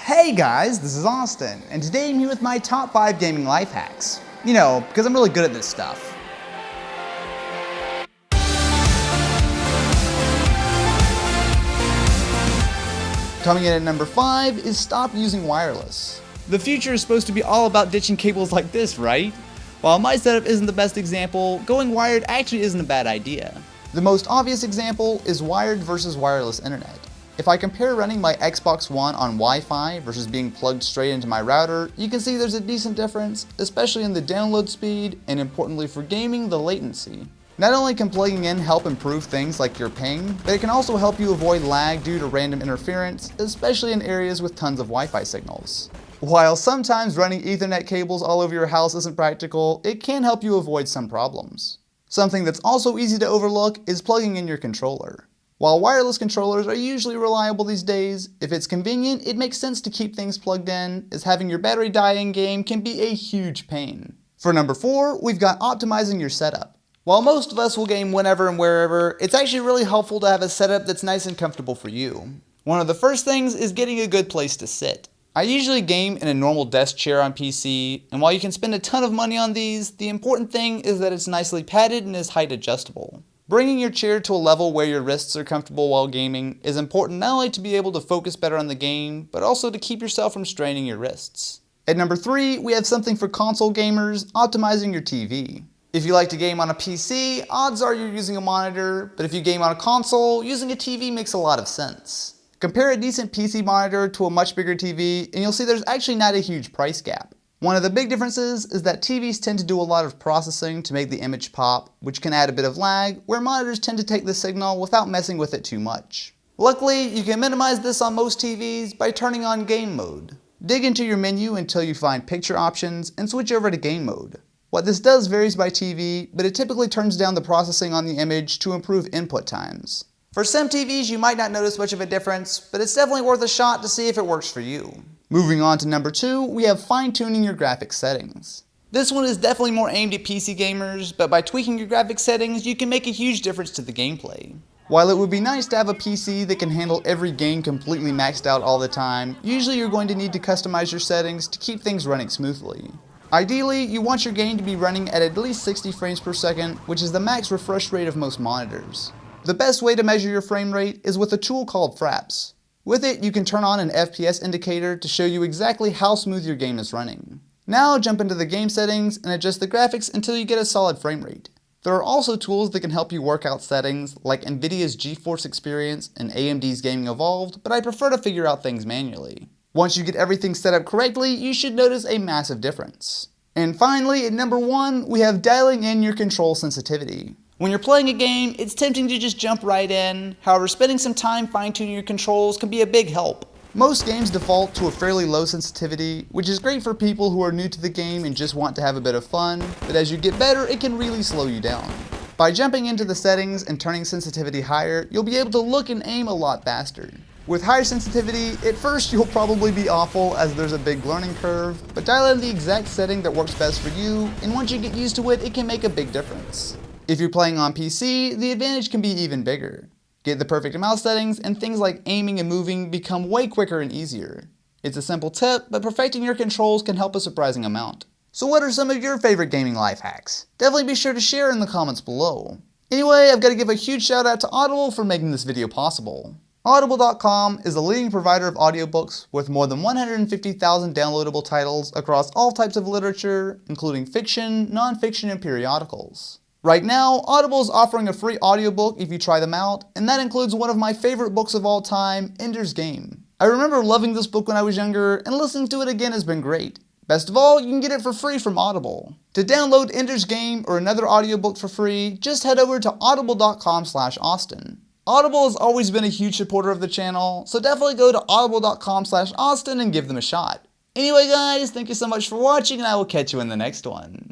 Hey guys, this is Austin, and today I'm here with my top 5 gaming life hacks. You know, because I'm really good at this stuff. Coming in at number 5 is stop using wireless. The future is supposed to be all about ditching cables like this, right? While my setup isn't the best example, going wired actually isn't a bad idea. The most obvious example is wired versus wireless internet. If I compare running my Xbox One on Wi-Fi versus being plugged straight into my router, you can see there's a decent difference, especially in the download speed and importantly for gaming, the latency. Not only can plugging in help improve things like your ping, but it can also help you avoid lag due to random interference, especially in areas with tons of Wi-Fi signals. While sometimes running Ethernet cables all over your house isn't practical, it can help you avoid some problems. Something that's also easy to overlook is plugging in your controller. While wireless controllers are usually reliable these days, if it's convenient, it makes sense to keep things plugged in, as having your battery die in game can be a huge pain. For number 4, we've got optimizing your setup. While most of us will game whenever and wherever, it's actually really helpful to have a setup that's nice and comfortable for you. One of the first things is getting a good place to sit. I usually game in a normal desk chair on PC, and while you can spend a ton of money on these, the important thing is that it's nicely padded and is height adjustable. Bringing your chair to a level where your wrists are comfortable while gaming is important not only to be able to focus better on the game, but also to keep yourself from straining your wrists. At number 3, we have something for console gamers, optimizing your TV. If you like to game on a PC, odds are you're using a monitor, but if you game on a console, using a TV makes a lot of sense. Compare a decent PC monitor to a much bigger TV, and you'll see there's actually not a huge price gap. One of the big differences is that TVs tend to do a lot of processing to make the image pop, which can add a bit of lag, where monitors tend to take the signal without messing with it too much. Luckily, you can minimize this on most TVs by turning on game mode. Dig into your menu until you find picture options and switch over to game mode. What this does varies by TV, but it typically turns down the processing on the image to improve input times. For some TVs, you might not notice much of a difference, but it's definitely worth a shot to see if it works for you. Moving on to number 2, we have fine-tuning your graphics settings. This one is definitely more aimed at PC gamers, but by tweaking your graphics settings, you can make a huge difference to the gameplay. While it would be nice to have a PC that can handle every game completely maxed out all the time, usually you're going to need to customize your settings to keep things running smoothly. Ideally, you want your game to be running at least 60 frames per second, which is the max refresh rate of most monitors. The best way to measure your frame rate is with a tool called Fraps. With it, you can turn on an FPS indicator to show you exactly how smooth your game is running. Now jump into the game settings and adjust the graphics until you get a solid frame rate. There are also tools that can help you work out settings like Nvidia's GeForce Experience and AMD's Gaming Evolved, but I prefer to figure out things manually. Once you get everything set up correctly, you should notice a massive difference. And finally, at number 1, we have dialing in your control sensitivity. When you're playing a game, it's tempting to just jump right in. However, spending some time fine-tuning your controls can be a big help. Most games default to a fairly low sensitivity, which is great for people who are new to the game and just want to have a bit of fun, but as you get better, it can really slow you down. By jumping into the settings and turning sensitivity higher, you'll be able to look and aim a lot faster. With higher sensitivity, at first you'll probably be awful as there's a big learning curve, but dial in the exact setting that works best for you, and once you get used to it, it can make a big difference. If you're playing on PC, the advantage can be even bigger. Get the perfect mouse settings and things like aiming and moving become way quicker and easier. It's a simple tip, but perfecting your controls can help a surprising amount. So what are some of your favorite gaming life hacks? Definitely be sure to share in the comments below. Anyway, I've got to give a huge shout out to Audible for making this video possible. Audible.com is a leading provider of audiobooks with more than 150,000 downloadable titles across all types of literature, including fiction, non-fiction, and periodicals. Right now, Audible is offering a free audiobook if you try them out, and that includes one of my favorite books of all time, Ender's Game. I remember loving this book when I was younger, and listening to it again has been great. Best of all, you can get it for free from Audible. To download Ender's Game or another audiobook for free, just head over to audible.com/Austin. Audible has always been a huge supporter of the channel, so definitely go to audible.com/Austin and give them a shot. Anyway guys, thank you so much for watching, and I will catch you in the next one.